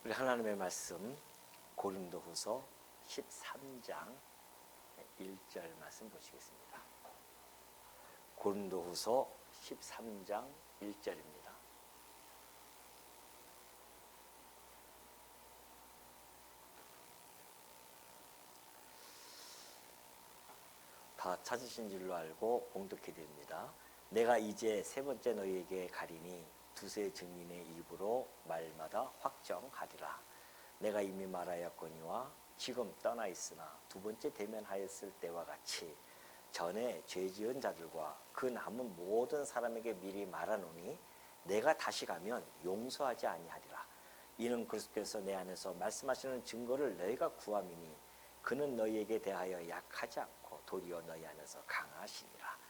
우리 하나님의 말씀 고린도후서 13장 1절 말씀 보시겠습니다. 고린도후서 13장 1절입니다. 다 찾으신 줄로 알고 봉독해 드립니다. 내가 이제 세 번째 너희에게 가리니 두세 증인의 입으로 말마다 확정하리라. 내가 이미 말하였거니와 지금 떠나 있으나 두 번째 대면하였을 때와 같이 전에 죄지은 자들과 그 남은 모든 사람에게 미리 말하노니 내가 다시 가면 용서하지 아니하리라. 이는 그리스도께서 내 안에서 말씀하시는 증거를 너희가 구함이니 그는 너희에게 대하여 약하지 않고 도리어 너희 안에서 강하시니라.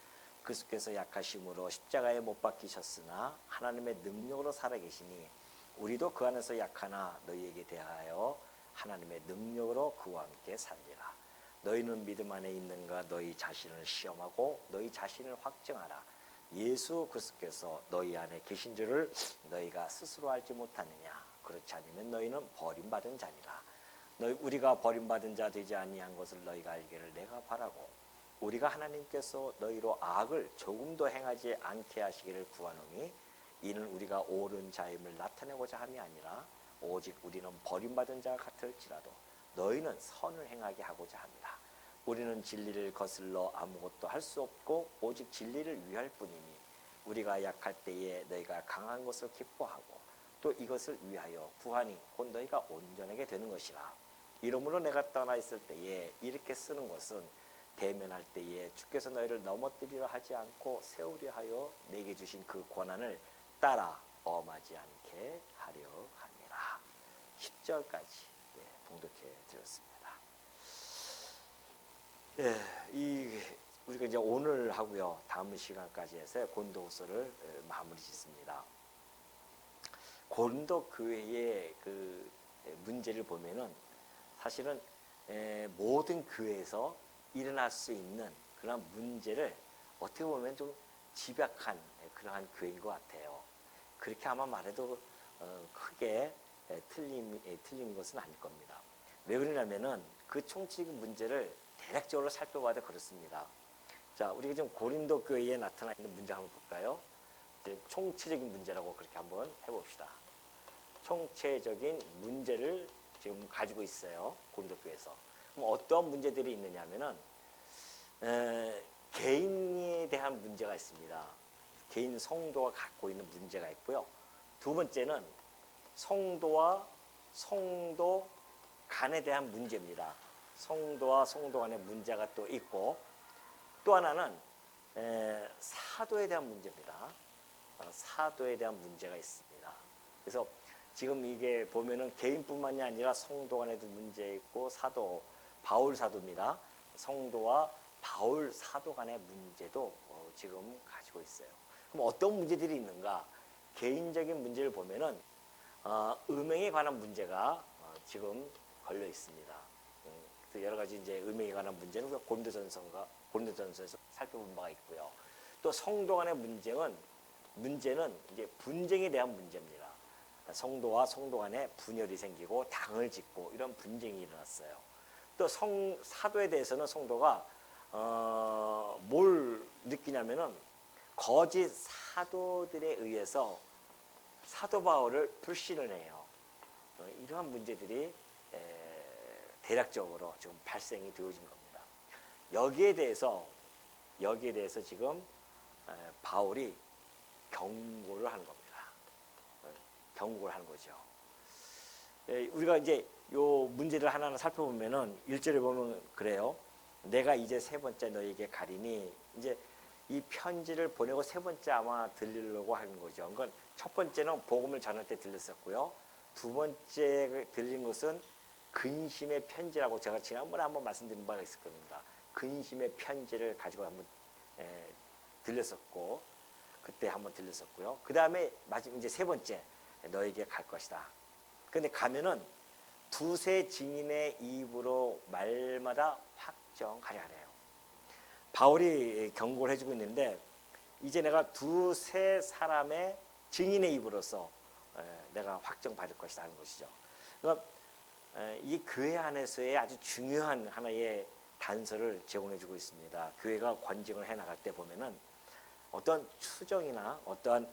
그리스도께서 약하심으로 십자가에 못 박히셨으나 하나님의 능력으로 살아계시니 우리도 그 안에서 약하나 너희에게 대하여 하나님의 능력으로 그와 함께 살리라. 너희는 믿음 안에 있는가 너희 자신을 시험하고 너희 자신을 확증하라. 예수 그리스도께서 너희 안에 계신 줄을 너희가 스스로 알지 못하느냐. 그렇지 않으면 너희는 버림받은 자니라. 우리가 버림받은 자 되지 아니한 것을 너희가 알기를 내가 바라고 우리가 하나님께서 너희로 악을 조금도 행하지 않게 하시기를 구하노니 이는 우리가 옳은 자임을 나타내고자 함이 아니라 오직 우리는 버림받은 자 같을지라도 너희는 선을 행하게 하고자 합니다. 우리는 진리를 거슬러 아무것도 할 수 없고 오직 진리를 위할 뿐이니 우리가 약할 때에 너희가 강한 것을 기뻐하고 또 이것을 위하여 구하니 곧 너희가 온전하게 되는 것이라. 이러므로 내가 떠나 있을 때에 이렇게 쓰는 것은 대면할 때에 주께서 너희를 넘어뜨리려 하지 않고 세우려 하여 내게 주신 그 권한을 따라 엄하지 않게 하려 함이라. 10절까지 봉독해 드렸습니다. 우리가 이제 오늘 하고요 다음 시간까지 해서 고린도후서를 마무리 짓습니다. 고린도 교회의 그 문제를 보면은 사실은 모든 교회에서 일어날 수 있는 그런 문제를 어떻게 보면 좀 집약한 그러한 교회인 것 같아요. 그렇게 아마 말해도 크게 틀린 것은 아닐 겁니다. 왜 그러냐면은 그 총체적인 문제를 대략적으로 살펴봐도 그렇습니다. 자, 우리가 지금 고린도 교회에 나타나 있는 문제 한번 볼까요? 총체적인 문제라고 그렇게 한번 해봅시다. 총체적인 문제를 지금 가지고 있어요. 고린도 교회에서. 그럼 어떤 문제들이 있느냐면은 개인에 대한 문제가 있습니다. 개인 성도가 갖고 있는 문제가 있고요. 두 번째는 성도와 성도 간에 대한 문제입니다. 성도와 성도 간의 문제가 또 있고 또 하나는 사도에 대한 문제입니다. 사도에 대한 문제가 있습니다. 그래서 지금 이게 보면은 개인뿐만이 아니라 성도 간에도 문제 있고 사도 바울 사도입니다. 성도와 바울 사도 간의 문제도 지금 가지고 있어요. 그럼 어떤 문제들이 있는가? 개인적인 문제를 보면은 음행에 관한 문제가 지금 걸려 있습니다. 여러 가지 이제 음행에 관한 문제는 고린도전서에서 살펴본 바가 있고요. 또 성도 간의 문제는 이제 분쟁에 대한 문제입니다. 성도와 성도 간에 분열이 생기고 당을 짓고 이런 분쟁이 일어났어요. 또 사도에 대해서는 성도가 뭘 느끼냐면은 거짓 사도들에 의해서 사도 바울을 불신을 해요. 이러한 문제들이 대략적으로 지금 발생이 되어진 겁니다. 여기에 대해서 지금 바울이 경고를 하는 겁니다. 경고를 하는 거죠. 우리가 이제 요 문제를 하나하나 살펴보면은 1절에 보면 그래요. 내가 이제 세 번째 너에게 가리니 이제 이 편지를 보내고 세 번째 아마 들리려고 하는 거죠. 그러니까 첫 번째는 복음을 전할 때 들렸었고요. 두 번째 들린 것은 근심의 편지라고 제가 지난번에 한번 말씀드린 바가 있을 겁니다. 근심의 편지를 가지고 한번 들렸었고 그때 한번 들렸었고요. 그 다음에 마지막 이제 세 번째 너에게 갈 것이다. 근데 가면은 두세 증인의 입으로 말마다 확정하려 하래요. 바울이 경고를 해주고 있는데 이제 내가 두세 사람의 증인의 입으로서 내가 확정받을 것이다 하는 것이죠. 그러니까 이 교회 안에서의 아주 중요한 하나의 단서를 제공해주고 있습니다. 교회가 권징을 해나갈 때 보면은 어떤 추정이나 어떠한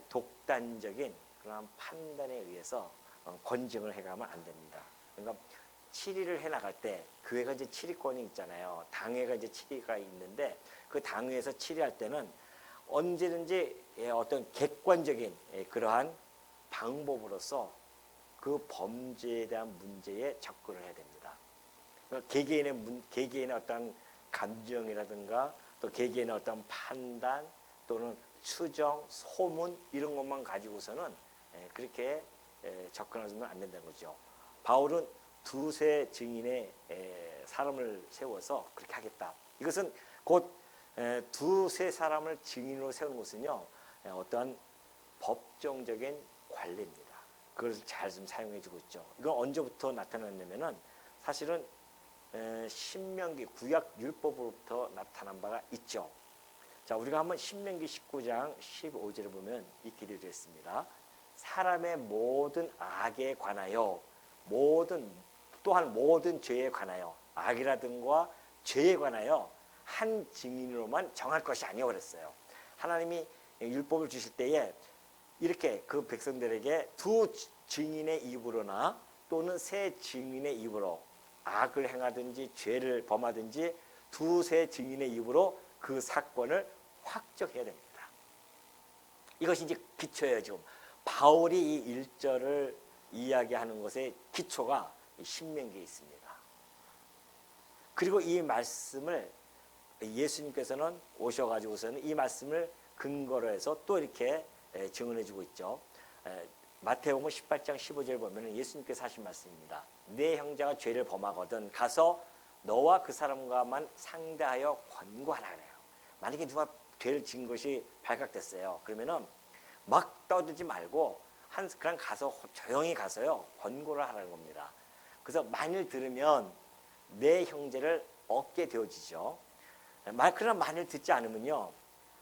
독단적인 그런 판단에 의해서 권징을 해가면 안 됩니다. 그러니까 치리를 해나갈 때 교회가 이제 치리권이 있잖아요. 당회가 이제 치리가 있는데 그 당회에서 치리할 때는 언제든지 어떤 객관적인 그러한 방법으로서 그 범죄에 대한 문제에 접근을 해야 됩니다. 그러니까 개개인의 어떤 감정이라든가 또 개개인의 어떤 판단 또는 추정, 소문 이런 것만 가지고서는 그렇게 접근하면 안 된다는 거죠. 바울은 두세 증인의 사람을 세워서 그렇게 하겠다. 이것은 곧 두세 사람을 증인으로 세우는 것은요, 어떠한 법정적인 관례입니다. 그걸 잘 좀 사용해주고 있죠. 이건 언제부터 나타났냐면은 사실은 신명기 구약 율법으로부터 나타난 바가 있죠. 자, 우리가 한번 신명기 19장 15절을 보면 이렇게 되어 있습니다. 사람의 모든 악에 관하여 또한 모든 죄에 관하여 악이라든가 죄에 관하여 한 증인으로만 정할 것이 아니오 그랬어요. 하나님이 율법을 주실 때에 이렇게 그 백성들에게 두 증인의 입으로나 또는 세 증인의 입으로 악을 행하든지 죄를 범하든지 두세 증인의 입으로 그 사건을 확정해야 됩니다. 이것이 이제 기초예요. 지금 바울이 이 1절을 이야기하는 것의 기초가 신명기에 있습니다. 그리고 이 말씀을 예수님께서는 오셔가지고서는 이 말씀을 근거로 해서 또 이렇게 증언해주고 있죠. 마태복음 18장 15절 보면 예수님께서 하신 말씀입니다. 내 형제가 죄를 범하거든 가서 너와 그 사람과만 상대하여 권고하라 그래요. 만약에 누가 죄를 지은 것이 발각됐어요. 그러면은 막 떠들지 말고 그냥 가서 조용히 가서요 권고를 하라는 겁니다. 그래서 만일 들으면 내 형제를 얻게 되어지죠. 그러나 만일 듣지 않으면요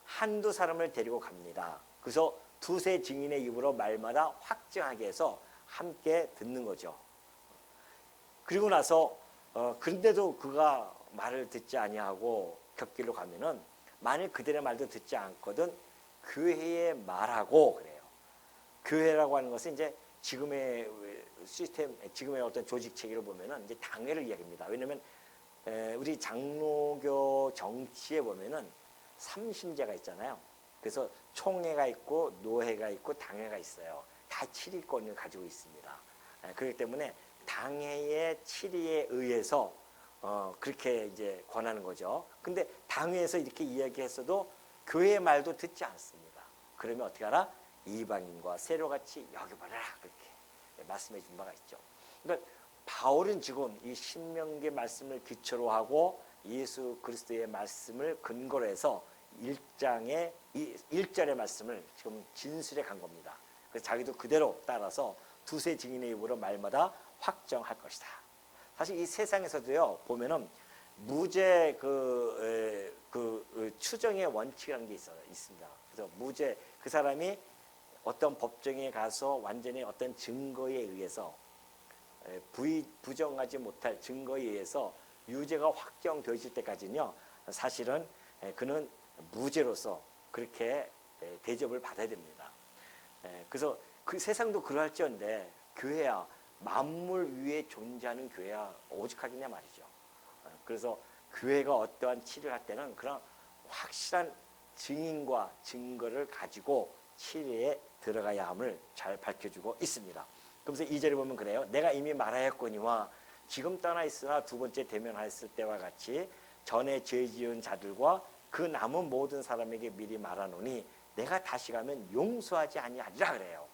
한두 사람을 데리고 갑니다. 그래서 두세 증인의 입으로 말마다 확증하게 해서 함께 듣는 거죠. 그리고 나서 그런데도 그가 말을 듣지 아니하고 곁길로 가면은 만일 그들의 말도 듣지 않거든 교회에 말하고 그래요. 교회라고 하는 것은 이제 지금의 시스템, 지금의 어떤 조직 체계를 보면은 이제 당회를 이야기합니다. 왜냐하면 우리 장로교 정치에 보면은 삼신제가 있잖아요. 그래서 총회가 있고 노회가 있고 당회가 있어요. 다 치리권을 가지고 있습니다. 그렇기 때문에 당회의 치리에 의해서 그렇게 이제 권하는 거죠. 근데 당회에서 이렇게 이야기했어도 교회의 말도 듣지 않습니다. 그러면 어떻게 하라? 이방인과 세로같이 여겨버려라 그렇게 말씀해 준 바가 있죠. 그러니까 바울은 지금 이 신명기 말씀을 기초로 하고 예수 그리스도의 말씀을 근거로 해서 1장의 1절의 말씀을 지금 진술해 간 겁니다. 그래서 자기도 그대로 따라서 두세 증인의 입으로 말마다 확정할 것이다. 사실 이 세상에서도요 보면은 무죄 추정의 원칙이라는 게 있습니다. 그래서 무죄 그 사람이 어떤 법정에 가서 완전히 어떤 증거에 의해서 부정하지 못할 증거에 의해서 유죄가 확정되어질 때까지는요 사실은 그는 무죄로서 그렇게 대접을 받아야 됩니다. 그래서 그 세상도 그러할지언데 교회야 만물 위에 존재하는 교회야 오죽하겠냐 말이죠. 그래서 교회가 어떠한 치료를 할 때는 그런 확실한 증인과 증거를 가지고 치료에 들어가야 함을 잘 밝혀주고 있습니다. 그래서 2절에 보면 그래요. 내가 이미 말하였거니와 지금 떠나 있으나 두 번째 대면하였을 때와 같이 전에 죄 지은 자들과 그 남은 모든 사람에게 미리 말하노니 내가 다시 가면 용서하지 아니하리라 그래요.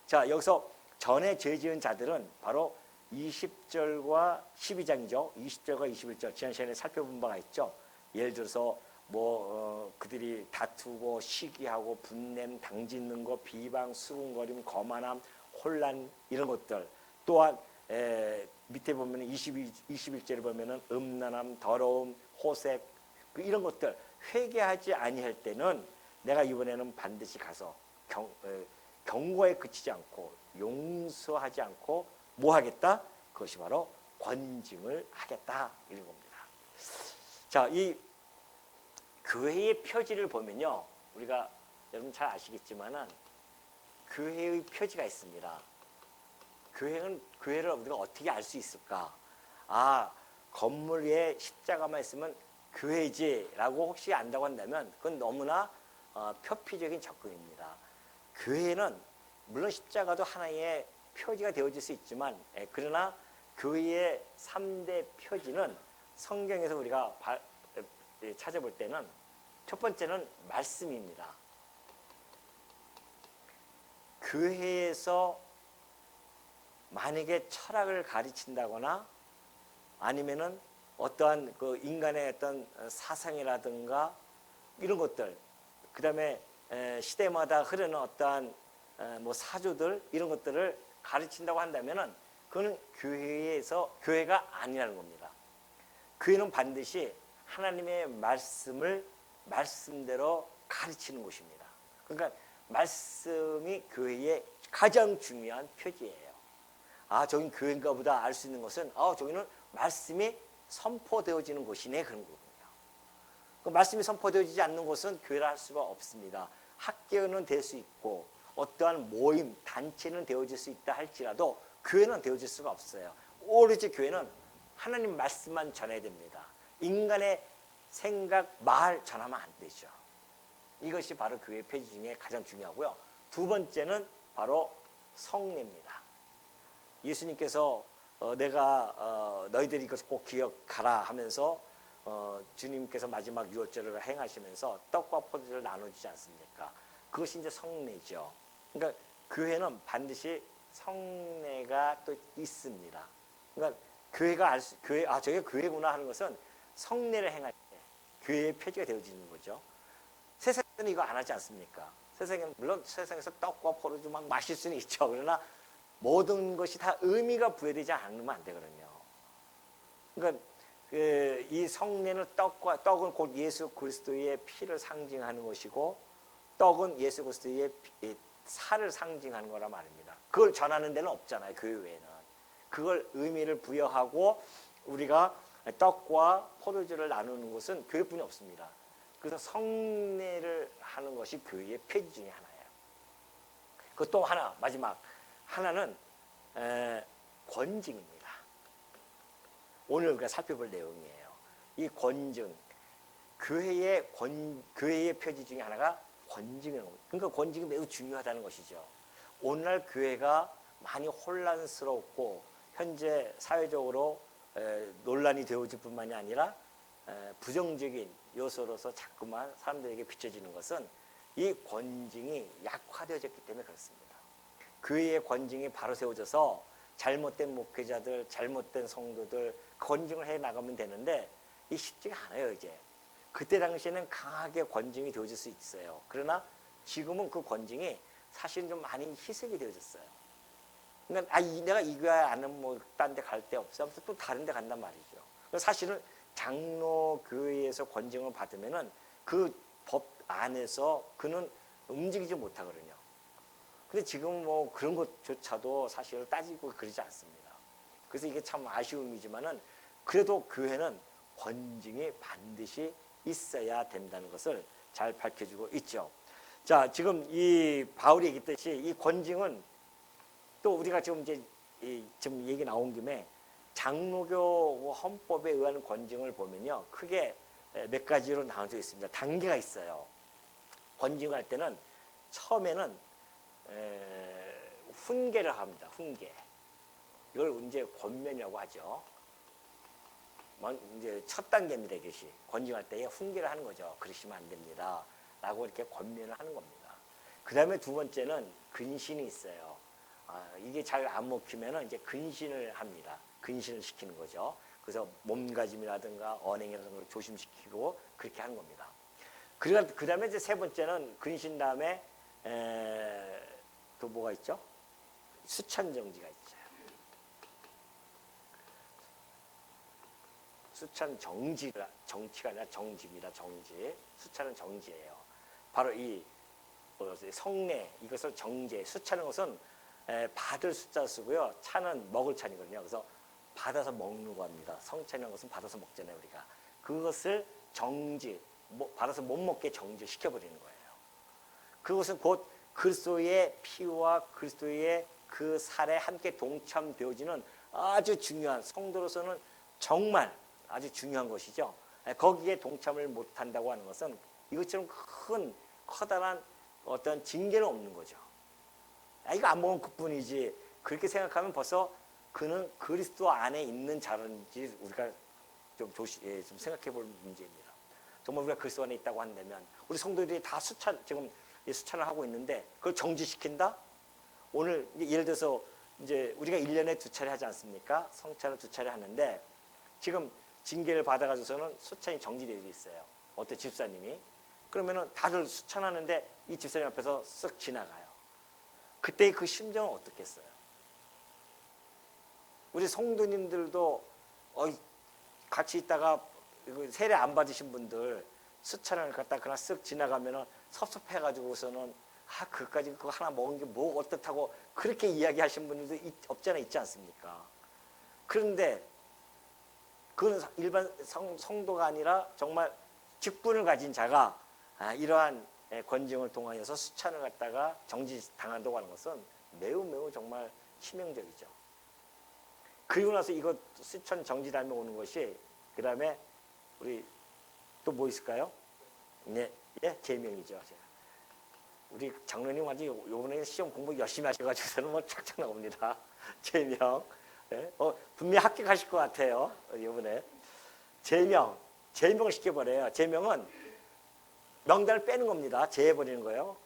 자, 여기서 전에 죄 지은 자들은 바로 20절과 12장이죠. 20절과 21절 지난 시간에 살펴본 바가 있죠. 예를 들어서 그들이 다투고 시기하고 분냄, 당짓는 거, 비방, 수군거림, 거만함, 혼란 이런 것들 또한 밑에 보면 21절에 보면은 음란함, 더러움, 호색 이런 것들 회개하지 아니할 때는 내가 이번에는 반드시 가서 경고에 그치지 않고 용서하지 않고 뭐 하겠다? 그것이 바로 권징을 하겠다 이런 겁니다. 자, 이 교회의 표지를 보면요, 우리가 여러분 잘 아시겠지만은 교회의 표지가 있습니다. 교회를 우리가 어떻게 알 수 있을까? 아, 건물 위에 십자가만 있으면 교회지라고 혹시 안다고 한다면 그건 너무나 표피적인 접근입니다. 교회는 물론 십자가도 하나의 표지가 되어질 수 있지만, 그러나 교회의 3대 표지는 성경에서 우리가 찾아볼 때는 첫 번째는 말씀입니다. 교회에서 만약에 철학을 가르친다거나 아니면은 어떠한 그 인간의 어떤 사상이라든가 이런 것들, 그 다음에 시대마다 흐르는 어떠한 뭐 사조들 이런 것들을 가르친다고 한다면은 그거는 교회가 아니라는 겁니다. 교회는 반드시 하나님의 말씀을 말씀대로 가르치는 곳입니다. 그러니까 말씀이 교회의 가장 중요한 표지예요. 아, 저긴 교회인가 보다 알 수 있는 것은 저기는 말씀이 선포되어지는 곳이네, 그런 거거든요. 그 말씀이 선포되어지지 않는 곳은 교회라 할 수가 없습니다. 학교는 될 수 있고 어떠한 모임, 단체는 되어질 수 있다 할지라도 교회는 되어질 수가 없어요. 오로지 교회는 하나님 말씀만 전해야 됩니다. 인간의 생각, 말 전하면 안 되죠. 이것이 바로 교회 표지 중에 가장 중요하고요. 두 번째는 바로 성례입니다. 예수님께서 내가 너희들이 이것을 꼭 기억하라 하면서 주님께서 마지막 유월절을 행하시면서 떡과 포도주를 나눠주지 않습니까? 그것이 이제 성례죠. 그러니까 교회는 반드시 성례가 또 있습니다. 그러니까 저게 교회구나 하는 것은 성례를 행할 때 교회의 표지가 되어지는 거죠. 세상에는 이거 안 하지 않습니까? 물론 세상에서 떡과 포도주 막 마실 수는 있죠. 그러나 모든 것이 다 의미가 부여되지 않으면 안 되거든요. 그러니까 이 성례는 떡은 곧 예수 그리스도의 피를 상징하는 것이고, 떡은 예수 그리스도의 살을 상징하는 거란 말입니다. 그걸 전하는 데는 없잖아요, 교회 외에는. 그걸 의미를 부여하고 우리가 떡과 포도주를 나누는 것은 교회뿐이 없습니다. 그래서 성례를 하는 것이 교회의 표지 중에 하나예요. 그또 하나, 마지막 하나는 권징입니다. 오늘 우리가 살펴볼 내용이에요. 이 권징, 교회의 표지 중에 하나가 권징이라는 거예요. 그러니까 권징이 매우 중요하다는 것이죠. 오늘날 교회가 많이 혼란스럽고 현재 사회적으로 논란이 되어질 뿐만이 아니라 부정적인 요소로서 자꾸만 사람들에게 비춰지는 것은 이 권징이 약화되어졌기 때문에 그렇습니다. 교회의 권징이 바로 세워져서 잘못된 목회자들, 잘못된 성도들 권징을 해 나가면 되는데 이 쉽지가 않아요, 이제. 그때 당시에는 강하게 권징이 되어질 수 있어요. 그러나 지금은 그 권징이 사실은 좀 많이 희석이 되어졌어요. 그러니까 내가 이 교회 안은 뭐 딴 데 갈 데 없어 하면서 또 다른 데 간단 말이죠. 사실은 장로 교회에서 권징을 받으면은 그 법 안에서 그는 움직이지 못하거든요. 근데 지금 뭐 그런 것조차도 사실 따지고 그러지 않습니다. 그래서 이게 참 아쉬움이지만은 그래도 교회는 권징이 반드시 있어야 된다는 것을 잘 밝혀주고 있죠. 자, 지금 이 바울이 얘기했듯이 이 권징은 또 우리가 지금 이제 지금 얘기 나온 김에 장로교 헌법에 의한 권징을 보면요, 크게 몇 가지로 나눠져 있습니다. 단계가 있어요. 권징할 때는 처음에는 훈계를 합니다. 훈계. 이걸 이제 권면이라고 하죠. 이제 첫 단계입니다. 이것이 권징할 때에 훈계를 하는 거죠. 그러시면 안 됩니다. 라고 이렇게 권면을 하는 겁니다. 그 다음에 두 번째는 근신이 있어요. 이게 잘 안 먹히면은 이제 근신을 합니다. 근신을 시키는 거죠. 그래서 몸가짐이라든가 언행이라든가 걸 조심시키고 그렇게 하는 겁니다. 그 다음에 이제 세 번째는 근신 다음에 또 뭐가 있죠? 수찬정지가 있죠. 수찬 정지가 아니라 정지입니다. 정지. 수찬은 정지예요. 바로 이 성례, 이것을 정제, 수찬은 것은 받을 숫자 쓰고요. 차는 먹을 차이거든요. 그래서 받아서 먹는 겁니다. 성찬이라는 것은 받아서 먹잖아요, 우리가. 그것을 정지, 받아서 못 먹게 정지시켜버리는 거예요. 그것은 곧 그리스도의 피와 그리스도의 그 살에 함께 동참되어지는 아주 중요한, 성도로서는 정말 아주 중요한 것이죠. 거기에 동참을 못한다고 하는 것은 이것처럼 큰 커다란 어떤 징계는 없는 거죠. 이거 안 먹으면 그뿐이지. 그렇게 생각하면 벌써 그는 그리스도 안에 있는 자인지 우리가 좀 좀 생각해 볼 문제입니다. 정말 우리가 그리스도 안에 있다고 한다면 우리 성도들이 다 지금 수찬을 하고 있는데 그걸 정지시킨다? 오늘 예를 들어서 이제 우리가 1년에 2차례 하지 않습니까? 성찬을 2차례 하는데 지금 징계를 받아가지고서는 수찬이 정지되어 있어요. 어떤 집사님이. 그러면은 다들 수찬하는데 이 집사님 앞에서 쓱 지나가요. 그때 그 심정은 어떻겠어요? 우리 성도님들도 같이 있다가 세례 안 받으신 분들 수찬을 갖다 그냥 쓱 지나가면은 섭섭해가지고서는 그까지 그거 하나 먹은 게 뭐 어떻다고 그렇게 이야기하신 분들도 있지 않습니까? 그런데 그건 일반 성도가 아니라 정말 직분을 가진 자가 이러한 권징을 통하여서 수찬을 갖다가 정지당한다고 하는 것은 매우 매우 정말 치명적이죠. 그리고 나서 이거 수찬 정지당하면 오는 것이 그 다음에 우리 또 뭐 있을까요? 네, 제명이죠. 우리 장로님 완전 요번에 시험 공부 열심히 하셔가지고서는 뭐 착착 나옵니다. 제명. 네? 분명히 합격하실 것 같아요. 요번에. 제명을 시켜버려요. 제명은 명단을 빼는 겁니다. 제해버리는 거예요.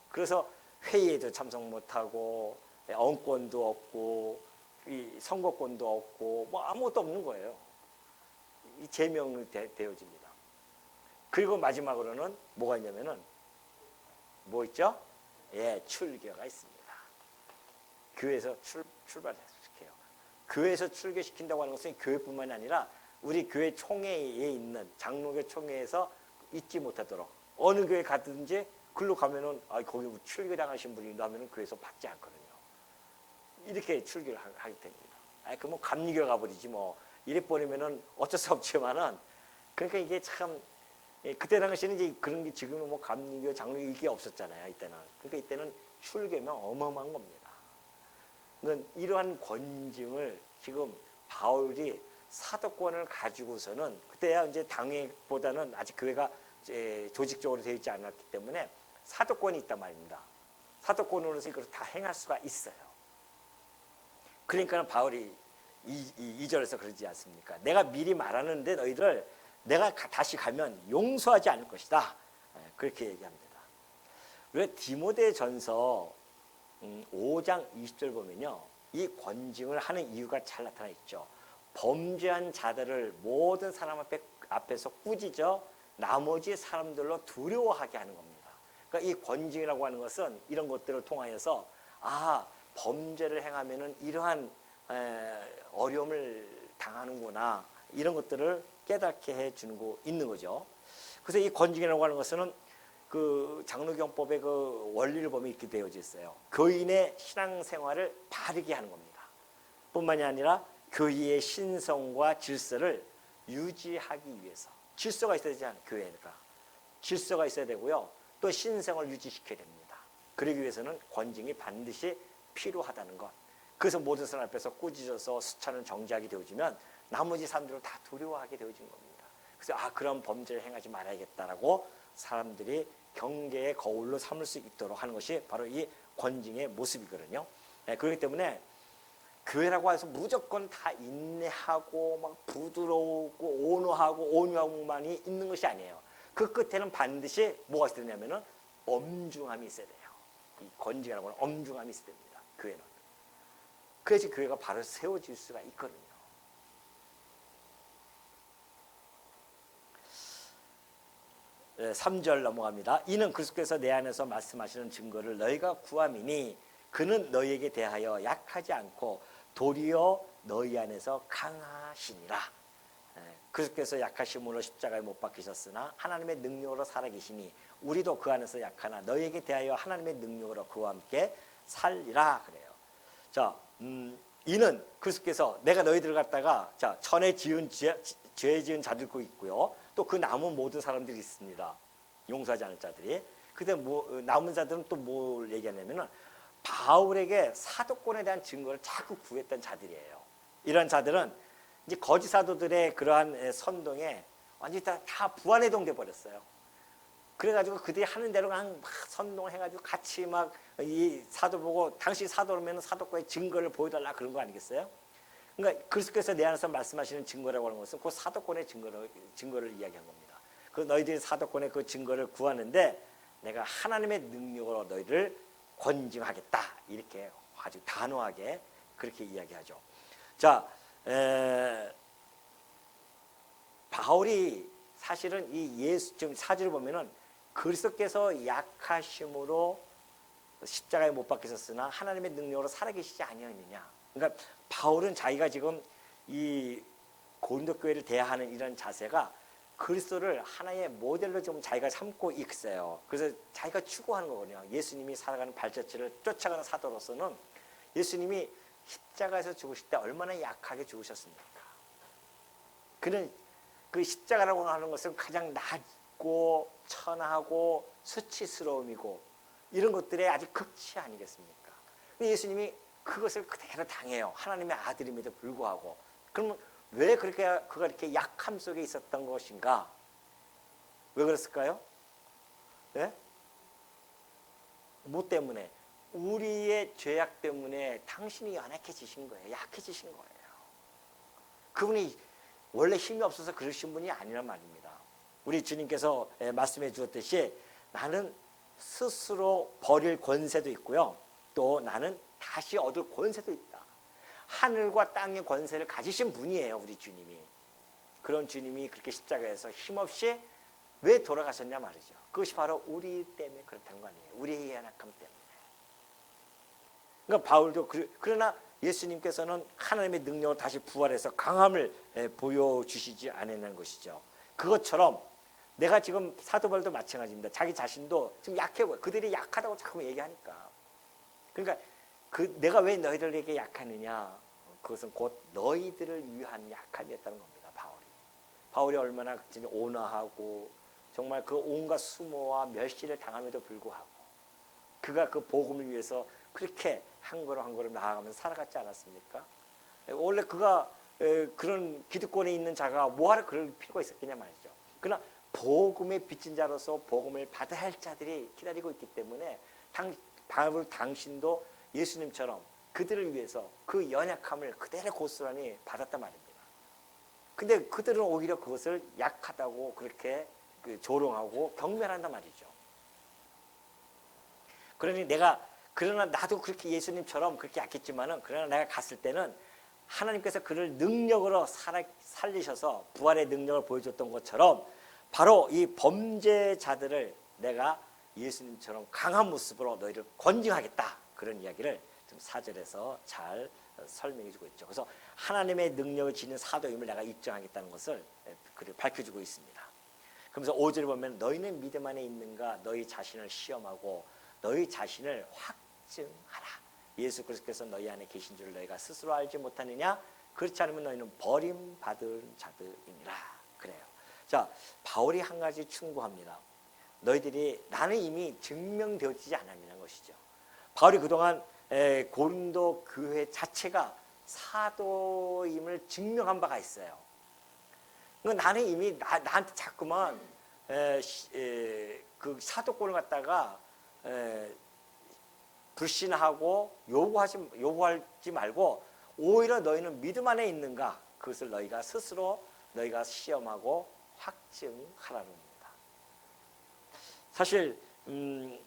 그래서 회의에도 참석 못하고, 언권도 없고, 이 선거권도 없고, 뭐 아무것도 없는 거예요. 이 제명이 되어집니다. 그리고 마지막으로는 뭐가 있냐면은, 뭐 있죠? 출교가 있습니다. 교회에서 출발시켜요. 교회에서 출교시킨다고 하는 것은 교회뿐만이 아니라 우리 교회 총회에 있는 장로교 총회에서 잊지 못하도록 어느 교회 가든지 글로 가면은 거기 출교당하신 분이 하면은 교회에서 받지 않거든요. 이렇게 출교를 하게 됩니다. 그럼 감리교 가버리지 뭐 이래 버리면은 어쩔 수 없지만은 그러니까 이게 참 그때 당시에는 이제 그런 게 지금은 뭐 감리교, 장로교 이게 없었잖아요. 이때는. 그러니까 이때는 출교면 어마어마한 겁니다. 그러니까 이러한 권징을 지금 바울이 사도권을 가지고서는 그때야 이제 당회보다는 아직 교회가 조직적으로 되어 있지 않았기 때문에 사도권이 있단 말입니다. 사도권으로서 이걸 다 행할 수가 있어요. 그러니까 바울이 2절에서 그러지 않습니까? 내가 미리 말하는데 너희들 내가 다시 가면 용서하지 않을 것이다. 그렇게 얘기합니다. 우리가 디모데전서 5장 20절 보면요. 이 권징을 하는 이유가 잘 나타나 있죠. 범죄한 자들을 모든 사람 앞에서 꾸짖어 나머지 사람들로 두려워하게 하는 겁니다. 그러니까 이 권징이라고 하는 것은 이런 것들을 통하여서 범죄를 행하면은 이러한 어려움을 당하는구나 이런 것들을 깨닫게 해주는 있는 거죠. 그래서 이 권징이라고 하는 것은 그 장로경법의 그 원리를 보면 이렇게 되어져 있어요. 교인의 신앙생활을 바르게 하는 겁니다. 뿐만이 아니라 교회의 신성과 질서를 유지하기 위해서 질서가 있어야 되지 않아요. 교회가 질서가 있어야 되고요. 또 신성을 유지시켜야 됩니다. 그러기 위해서는 권징이 반드시 필요하다는 것. 그래서 모든 사람 앞에서 꾸짖어서 수찬을 정지하게 되어지면 나머지 사람들을 다 두려워하게 되어진 겁니다. 그래서 그런 범죄를 행하지 말아야겠다라고 사람들이 경계의 거울로 삼을 수 있도록 하는 것이 바로 이 권징의 모습이거든요. 그렇기 때문에 교회라고 해서 무조건 다 인내하고 막 부드러우고 온화하고 온유함만이 있는 것이 아니에요. 그 끝에는 반드시 뭐가 있어야 되냐면은 엄중함이 있어야 돼요. 이 권징이라고 하는 엄중함이 있어야 됩니다. 교회는. 그래야지 교회가 바로 세워질 수가 있거든요. 3절 넘어갑니다. 이는 그리스도께서 내 안에서 말씀하시는 증거를 너희가 구함이니 그는 너희에게 대하여 약하지 않고 도리어 너희 안에서 강하시니라. 그리스도께서 약하심으로 십자가에 못 박히셨으나 하나님의 능력으로 살아계시니 우리도 그 안에서 약하나 너희에게 대하여 하나님의 능력으로 그와 함께 살리라 그래요. 자, 이는 그리스도께서 내가 너희들을 갖다가 자 전에 죄 지은 자들고 있고요. 또 그 남은 모든 사람들이 있습니다. 용서하지 않을 자들이. 근데 남은 자들은 또 뭘 얘기하냐면은 바울에게 사도권에 대한 증거를 자꾸 구했던 자들이에요. 이런 자들은 이제 거짓 사도들의 그러한 선동에 완전히 다 부안해동돼 버렸어요. 그래가지고 그들이 하는 대로 그냥 막 선동을 해가지고 같이 막 이 사도 보고 당신 사도라면 사도권의 증거를 보여달라 그런 거 아니겠어요? 그러니까 그리스도께서 내 안에서 말씀하시는 증거라고 하는 것은 그 사도권의 증거를 이야기한 겁니다. 그 너희들이 사도권의 그 증거를 구하는데 내가 하나님의 능력으로 너희를 권징하겠다 이렇게 아주 단호하게 그렇게 이야기하죠. 자, 바울이 사실은 이 예수 지금 사주를 보면은 그리스도께서 약하심으로 십자가에 못 박히셨으나 하나님의 능력으로 살아계시지 아니하느냐. 그러니까 바울은 자기가 지금 이 고린도 교회를 대하는 이런 자세가 그리스도를 하나의 모델로 좀 자기가 삼고 있어요. 그래서 자기가 추구하는 거거든요. 예수님이 살아가는 발자취를 쫓아가는 사도로서는 예수님이 십자가에서 죽으실 때 얼마나 약하게 죽으셨습니까? 그는 그 십자가라고 하는 것은 가장 낮고 천하고 수치스러움이고 이런 것들의 아주 극치 아니겠습니까? 예수님이 그것을 그대로 당해요. 하나님의 아들임에도 불구하고. 그러면 왜 그가 이렇게 약함 속에 있었던 것인가? 왜 그랬을까요? 네? 뭐 때문에? 우리의 죄악 때문에 당신이 연약해지신 거예요. 약해지신 거예요. 그분이 원래 힘이 없어서 그러신 분이 아니란 말입니다. 우리 주님께서 말씀해 주었듯이 나는 스스로 버릴 권세도 있고요. 또 나는 다시 얻을 권세도 있다. 하늘과 땅의 권세를 가지신 분이에요. 우리 주님이. 그런 주님이 그렇게 십자가에서 힘없이 왜 돌아가셨냐 말이죠. 그것이 바로 우리 때문에 그렇다는 거 아니에요. 우리의 연약함 때문에. 그러니까 바울도 그러나 예수님께서는 하나님의 능력을 다시 부활해서 강함을 보여주시지 않았는 것이죠. 그것처럼 내가 지금 사도 바울도 마찬가지입니다. 자기 자신도 지금 약해 보여. 그들이 약하다고 자꾸 얘기하니까. 그러니까 내가 왜 너희들에게 약하느냐. 그것은 곧 너희들을 위한 약함이었다는 겁니다. 바울이 얼마나 온화하고 정말 그 온갖 수모와 멸시를 당함에도 불구하고 그가 그 복음을 위해서 그렇게 한 걸음 한 걸음 나아가면서 살아갔지 않았습니까? 원래 그가 그런 기득권에 있는 자가 뭐하러 그럴 필요가 있었겠냐 말이죠. 그러나 복음의 빚진 자로서 복음을 받아야 할 자들이 기다리고 있기 때문에 바울 당신도 예수님처럼 그들을 위해서 그 연약함을 그대로 고스란히 받았단 말입니다. 근데 그들은 오히려 그것을 약하다고 그렇게 조롱하고 경멸한단 말이죠. 그러나 나도 그렇게 예수님처럼 그렇게 약했지만은 그러나 내가 갔을 때는 하나님께서 그를 능력으로 살리셔서 부활의 능력을 보여줬던 것처럼 바로 이 범죄자들을 내가 예수님처럼 강한 모습으로 너희를 권징하겠다. 그런 이야기를 좀 4절에서 잘 설명해 주고 있죠. 그래서 하나님의 능력을 지닌 사도임을 내가 입증하겠다는 것을 밝혀주고 있습니다. 그러면서 5절에 보면 너희는 믿음 안에 있는가 너희 자신을 시험하고 너희 자신을 확증하라. 예수 그리스도께서 너희 안에 계신 줄 너희가 스스로 알지 못하느냐? 그렇지 않으면 너희는 버림받은 자들이니라. 그래요. 자, 바울이 한 가지 충고합니다. 너희들이 나는 이미 증명되어지지 않았냐는 것이죠. 바울이 그동안 고린도 교회 자체가 사도임을 증명한 바가 있어요. 나는 이미 나한테 자꾸만 그 사도권을 갖다가 불신하고 요구하지 말고 오히려 너희는 믿음 안에 있는가 그것을 너희가 스스로 너희가 시험하고 확증하라는 겁니다. 사실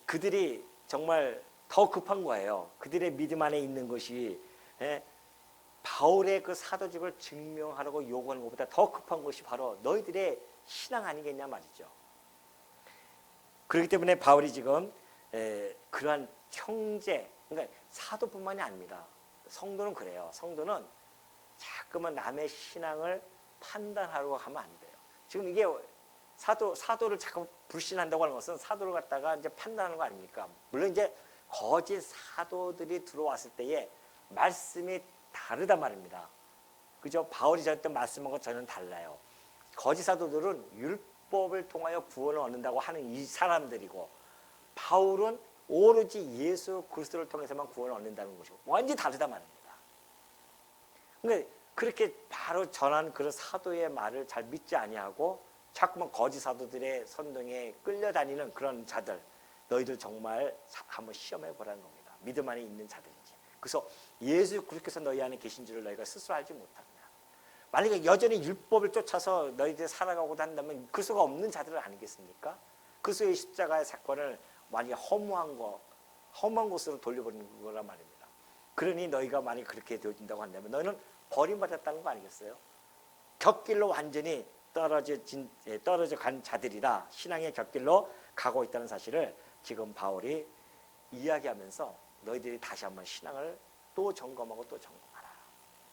그들이 정말 더 급한 거예요. 그들의 믿음 안에 있는 것이 바울의 그 사도직을 증명하라고 요구하는 것보다 더 급한 것이 바로 너희들의 신앙 아니겠냐 말이죠. 그렇기 때문에 바울이 지금 그러한 형제, 그러니까 사도뿐만이 아닙니다. 성도는 그래요. 성도는 자꾸만 남의 신앙을 판단하려고 하면 안 돼요. 지금 이게 사도를 자꾸 불신한다고 하는 것은 사도를 갖다가 이제 판단하는 거 아닙니까? 물론 이제 거짓 사도들이 들어왔을 때에 말씀이 다르단 말입니다. 그죠? 바울이 전했던 말씀한 것 저는 달라요. 거짓 사도들은 율법을 통하여 구원을 얻는다고 하는 이 사람들이고, 바울은 오로지 예수 그리스도를 통해서만 구원을 얻는다는 것이고, 완전히 다르단 말입니다. 그러니까 그렇게 바로 전한 그런 사도의 말을 잘 믿지 아니하고 자꾸만 거짓 사도들의 선동에 끌려다니는 그런 자들, 너희들 정말 한번 시험해 보라는 겁니다. 믿음 안에 있는 자들인지. 그래서 예수 그리스도께서 너희 안에 계신 줄을 너희가 스스로 알지 못하느냐. 만약에 여전히 율법을 쫓아서 너희들이 살아가고 한다면 그리스도가 없는 자들은 아니겠습니까? 그리스도의 십자가의 사건을 만약에 허무한 곳으로 돌려버리는 거란 말입니다. 그러니 너희가 만약에 그렇게 되어진다고 한다면 너희는 버림받았다는 거 아니겠어요? 곁길로 완전히 떨어져 간 자들이라, 신앙의 곁길로 가고 있다는 사실을 지금 바울이 이야기하면서 너희들이 다시 한번 신앙을 또 점검하고 또 점검하라.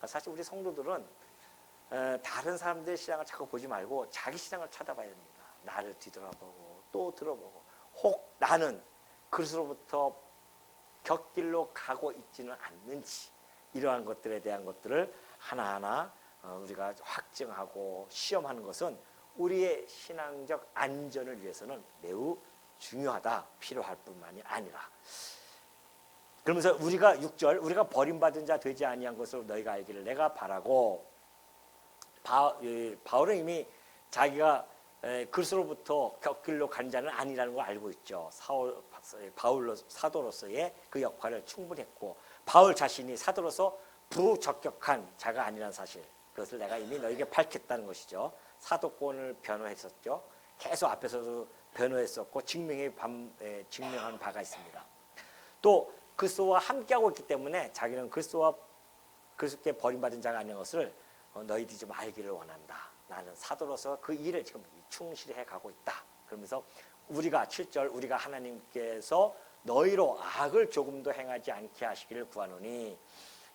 사실 우리 성도들은 다른 사람들의 신앙을 자꾸 보지 말고 자기 신앙을 찾아봐야 됩니다. 나를 뒤돌아보고 또 들어보고, 혹 나는 그리스도로부터 곁길로 가고 있지는 않는지, 이러한 것들에 대한 것들을 하나하나 우리가 확증하고 시험하는 것은 우리의 신앙적 안전을 위해서는 매우 중요하다, 필요할 뿐만이 아니라. 그러면서 우리가 6절, 우리가 버림받은 자 되지 아니한 것으로 너희가 알기를 내가 바라고, 바울은 이미 자기가 그리스도로부터 곁길로 간 자는 아니라는 걸 알고 있죠. 사도로서의 그 역할을 충분히 했고, 바울 자신이 사도로서 부적격한 자가 아니라는 사실, 그것을 내가 이미 너에게 밝혔다는 것이죠. 사도권을 변호했었죠. 계속 앞에서도 변호했었고 증명한 바가 있습니다. 또 그리스도와 함께하고 있기 때문에 자기는 그리스도께 버림받은 자가 아닌 것을 너희들이 좀 알기를 원한다. 나는 사도로서 그 일을 지금 충실히 해가고 있다. 그러면서 우리가 7절, 우리가 하나님께서 너희로 악을 조금도 행하지 않게 하시기를 구하노니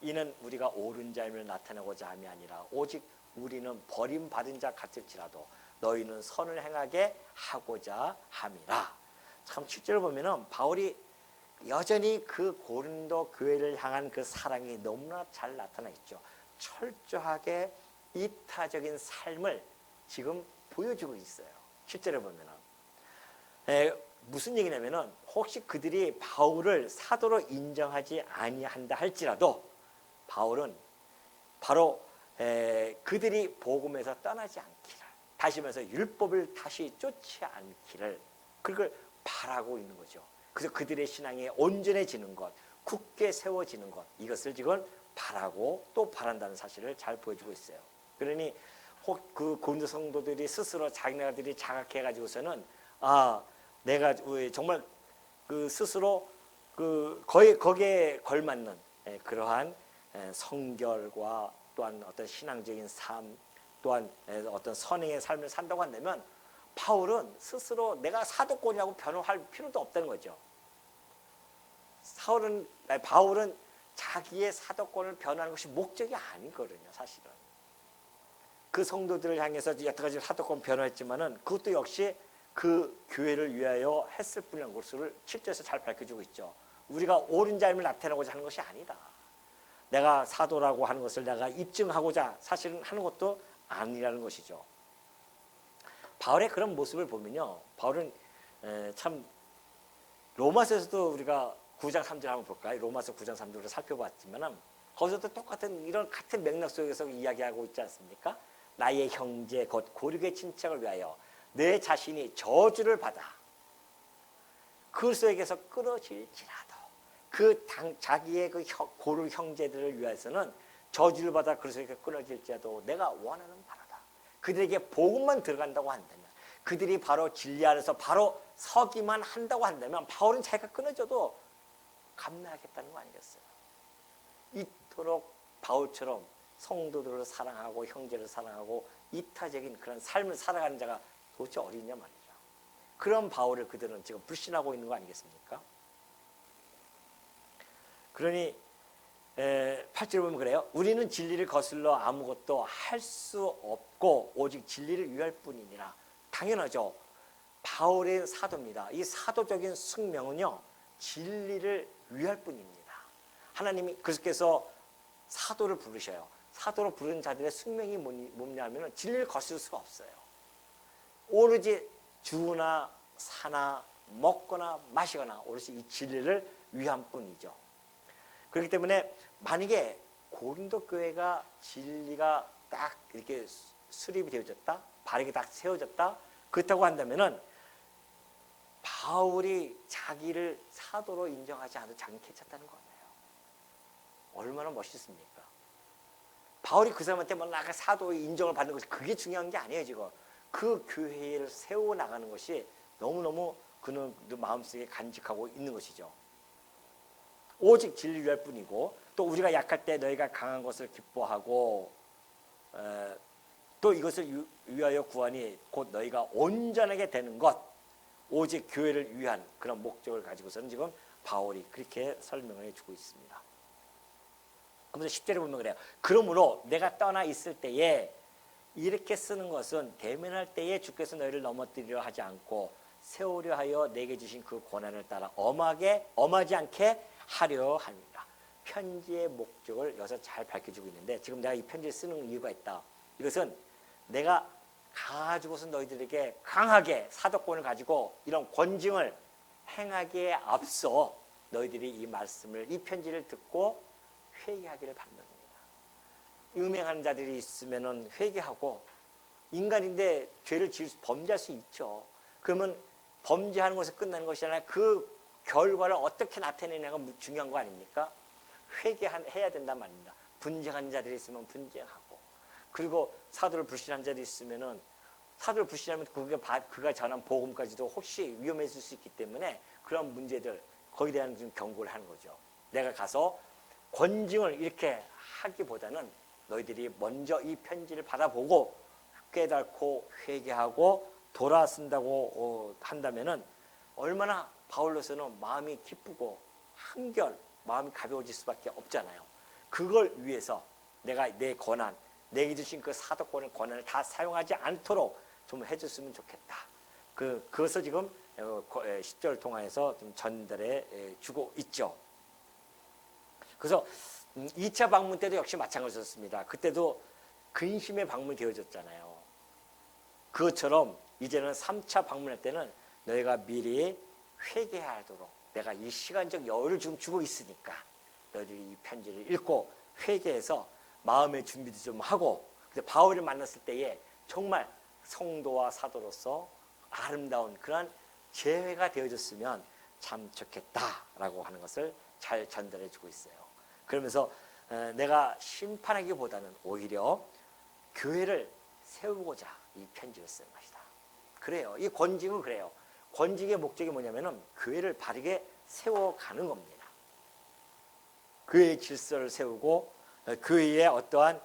이는 우리가 옳은 자임을 나타내고자 함이 아니라 오직 우리는 버림받은 자 같을지라도 너희는 선을 행하게 하고자 함이라. 참 7절을 보면은 바울이 여전히 그 고린도 교회를 향한 그 사랑이 너무나 잘 나타나 있죠. 철저하게 이타적인 삶을 지금 보여주고 있어요. 7절에 보면은 무슨 얘기냐면은, 혹시 그들이 바울을 사도로 인정하지 아니한다 할지라도 바울은 바로 그들이 복음에서 떠나지 않기를, 다시 말해서 율법을 다시 쫓지 않기를, 그걸 바라고 있는 거죠. 그래서 그들의 신앙이 온전해지는 것, 굳게 세워지는 것, 이것을 지금 바라고 또 바란다는 사실을 잘 보여주고 있어요. 그러니 혹 그 고린도 성도들이 스스로 자기네들이 자각해가지고서는 내가 정말 그 스스로 거기에 걸맞는 그러한 성결과 또한 어떤 신앙적인 삶, 또한 어떤 선행의 삶을 산다고 한다면 바울은 스스로 내가 사도권이라고 변호할 필요도 없다는 거죠. 바울은 자기의 사도권을 변호하는 것이 목적이 아니거든요, 사실은. 그 성도들을 향해서 여태까지 사도권 변호했지만은 그것도 역시 그 교회를 위하여 했을 뿐이라는 것을 7절에서 잘 밝혀주고 있죠. 우리가 옳은 자임을 나타내고자 하는 것이 아니다. 내가 사도라고 하는 것을 내가 입증하고자 사실은 하는 것도 아니라는 것이죠. 바울의 그런 모습을 보면요, 바울은 참 로마서에서도 우리가 9장 3절 한번 볼까요? 로마서 9장 3절을 살펴봤지만 거기서도 똑같은 이런 같은 맥락 속에서 이야기하고 있지 않습니까? 나의 형제 곧 고륙의 친척을 위하여 내 자신이 저주를 받아 그리스도에게서 끊어질지라도 자기의 그 고륙 형제들을 위해서는 저주를 받아 그리스도에게 끊어질지라도 내가 원하는 바라다. 그들에게 복음만 들어간다고 한다면, 그들이 바로 진리 안에서 바로 서기만 한다고 한다면 바울은 자기가 끊어져도 감내하겠다는 거 아니겠어요? 이토록 바울처럼 성도들을 사랑하고 형제를 사랑하고 이타적인 그런 삶을 살아가는 자가 도대체 어디냐 말이죠. 그런 바울을 그들은 지금 불신하고 있는 거 아니겠습니까? 그러니 8절 보면 그래요. 우리는 진리를 거슬러 아무것도 할 수 없고 오직 진리를 위할 뿐이니라. 당연하죠. 바울의 사도입니다. 이 사도적인 숙명은요, 진리를 위할 뿐입니다. 하나님이 그리스도께서 사도를 부르셔요. 사도로 부른 자들의 숙명이 뭐냐면 진리를 거스를 수가 없어요. 오로지 주나 사나 먹거나 마시거나 오로지 이 진리를 위한 뿐이죠. 그렇기 때문에 만약에 고린도 교회가 진리가 딱 이렇게 수립이 되어졌다, 바르게 딱 세워졌다, 그렇다고 한다면은 바울이 자기를 사도로 인정하지 않아도 자기는 괜찮다는 거예요. 얼마나 멋있습니까? 바울이 그 사람한테 뭐 나가 사도의 인정을 받는 것이 그게 중요한 게 아니에요. 지금 그 교회를 세워 나가는 것이 너무너무 그는 마음속에 간직하고 있는 것이죠. 오직 진리를 위할 뿐이고, 또 우리가 약할 때 너희가 강한 것을 기뻐하고, 또 이것을 위하여 구하니 곧 너희가 온전하게 되는 것, 오직 교회를 위한 그런 목적을 가지고서는 지금 바울이 그렇게 설명을 해주고 있습니다. 그러면서 10절에 보면 그래요. 그러므로 내가 떠나 있을 때에, 이렇게 쓰는 것은 대면할 때에 주께서 너희를 넘어뜨리려 하지 않고 세우려 하여 내게 주신 그 권한을 따라 엄하지 않게 하려 합니다. 편지의 목적을 여기서 잘 밝혀주고 있는데, 지금 내가 이 편지를 쓰는 이유가 있다. 이것은 내가 가지고서 너희들에게 강하게 사도권을 가지고 이런 권징을 행하기에 앞서 너희들이 이 말씀을, 이 편지를 듣고 회개하기를 바랍니다. 음행하는 자들이 있으면은 회개하고, 인간인데 죄를 범죄할 수 있죠. 그러면 범죄하는 것에 끝나는 것이 아니라 그 결과를 어떻게 나타내냐가 중요한 거 아닙니까? 회개해야 된단 말입니다. 분쟁하는 자들이 있으면 분쟁하고, 그리고 사도를 불신한 자들이 있으면은 사도를 불신하면 그가 전한 복음까지도 혹시 위험해질 수 있기 때문에 그런 문제들, 거기에 대한 좀 경고를 하는 거죠. 내가 가서 권징을 이렇게 하기보다는 너희들이 먼저 이 편지를 받아보고 깨닫고 회개하고 돌아선다고 한다면은 얼마나 바울로서는 마음이 기쁘고 한결 마음이 가벼워질 수밖에 없잖아요. 그걸 위해서 내가 내 권한, 내게 주신 그 사도권의 권한을 다 사용하지 않도록 좀 해줬으면 좋겠다. 그것을 지금 10절 통해서 좀 전달해 주고 있죠. 그래서 2차 방문 때도 역시 마찬가지였습니다. 그때도 근심의 방문이 되어졌잖아요. 그것처럼 이제는 3차 방문할 때는 너희가 미리 회개하도록 내가 이 시간적 여유를 지금 주고 있으니까 너희들이 이 편지를 읽고 회개해서 마음의 준비도 좀 하고, 바울을 만났을 때에 정말 성도와 사도로서 아름다운 그런 재회가 되어졌으면 참 좋겠다라고 하는 것을 잘 전달해 주고 있어요. 그러면서 내가 심판하기보다는 오히려 교회를 세우고자 이 편지를 쓴 것이다. 그래요. 이 권징은 그래요. 권징의 목적이 뭐냐면은 교회를 바르게 세워가는 겁니다. 교회의 질서를 세우고 교회의 어떠한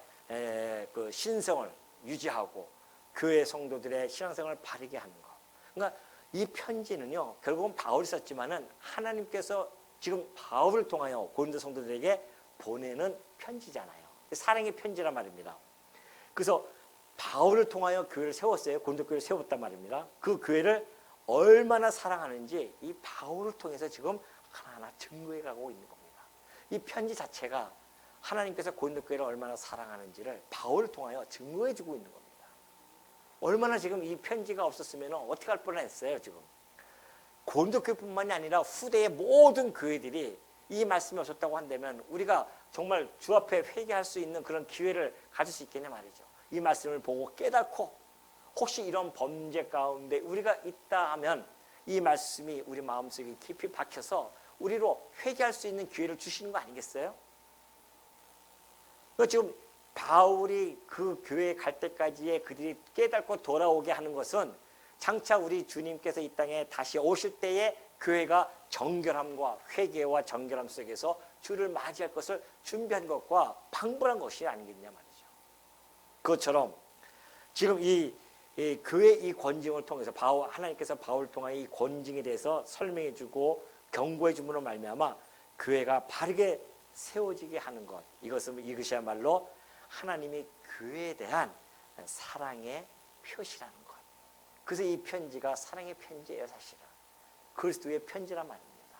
그 신성을 유지하고 교회 성도들의 신앙생활을 바르게 하는 것. 그러니까 이 편지는요, 결국은 바울이 썼지만은 하나님께서 지금 바울을 통하여 고린도 성도들에게 보내는 편지잖아요. 사랑의 편지란 말입니다. 그래서 바울을 통하여 교회를 세웠어요. 고린도 교회를 세웠단 말입니다. 그 교회를 얼마나 사랑하는지 이 바울을 통해서 지금 하나하나 증거해 가고 있는 겁니다. 이 편지 자체가 하나님께서 고린도 교회를 얼마나 사랑하는지를 바울을 통하여 증거해 주고 있는 겁니다. 얼마나 지금 이 편지가 없었으면 어떻게 할 뻔했어요. 지금 고린도 교회뿐만이 아니라 후대의 모든 교회들이 이 말씀이 없었다고 한다면 우리가 정말 주 앞에 회개할 수 있는 그런 기회를 가질 수 있겠냐 말이죠. 이 말씀을 보고 깨닫고 혹시 이런 범죄 가운데 우리가 있다 하면 이 말씀이 우리 마음속에 깊이 박혀서 우리로 회개할 수 있는 기회를 주시는 거 아니겠어요? 지금 바울이 그 교회에 갈 때까지의 그들이 깨닫고 돌아오게 하는 것은 장차 우리 주님께서 이 땅에 다시 오실 때에 교회가 정결함과 회개와 정결함 속에서 주를 맞이할 것을 준비한 것과 방불한 것이 아니겠냐 말이죠. 그것처럼 지금 이 교회 이 권징을 통해서 하나님께서 바울을 통하여 이 권징에 대해서 설명해 주고 경고해 줌으로 말미암아 교회가 바르게 세워지게 하는 것, 이것이야말로 하나님이 교회에 대한 사랑의 표시라는 것. 그래서 이 편지가 사랑의 편지예요. 사실은 그리스도의 편지란 말입니다.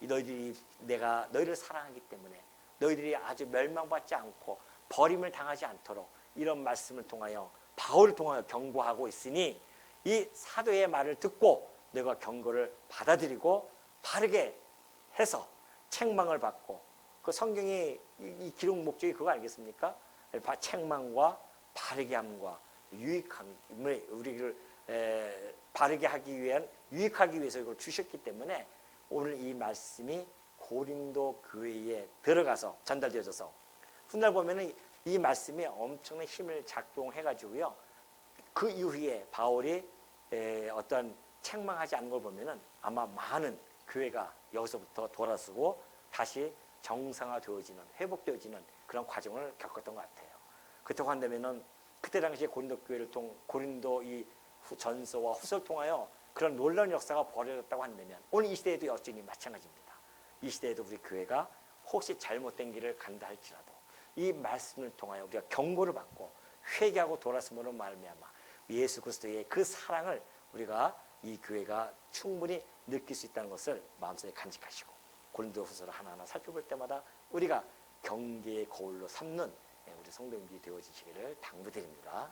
너희들이 내가 너희를 사랑하기 때문에 너희들이 아주 멸망받지 않고 버림을 당하지 않도록 이런 말씀을 통하여 바울을 통하여 경고하고 있으니 이 사도의 말을 듣고 내가 경고를 받아들이고 바르게 해서 책망을 받고 그 성경이 이 기록 목적이 그거 알겠습니까? 책망과 바르게 함과 유익함을 우리를 바르게 하기 위한 유익하기 위해서 이걸 주셨기 때문에 오늘 이 말씀이 고린도 교회에 들어가서 전달되어져서 훗날 보면은 이 말씀이 엄청난 힘을 작동해 가지고요. 그 이후에 바울이 어떤 책망하지 않는 걸 보면은 아마 많은 교회가 여기서부터 돌아서고 다시 정상화되어지는 회복되어지는 그런 과정을 겪었던 것 같아요. 그렇다고 한다면은 그때 당시에 고린도 교회를 고린도 이 전서와 후서를 통하여 그런 놀라운 역사가 벌어졌다고 한다면 오늘 이 시대에도 여전히 마찬가지입니다. 이 시대에도 우리 교회가 혹시 잘못된 길을 간다 할지라도 이 말씀을 통하여 우리가 경고를 받고 회개하고 돌아섬으로 말미암아 예수 그리스도의 그 사랑을 우리가 이 교회가 충분히 느낄 수 있다는 것을 마음속에 간직하시고 고린도 후서를 하나하나 살펴볼 때마다 우리가 경계의 거울로 삼는 우리 성도님들이 되어지시기를 당부드립니다.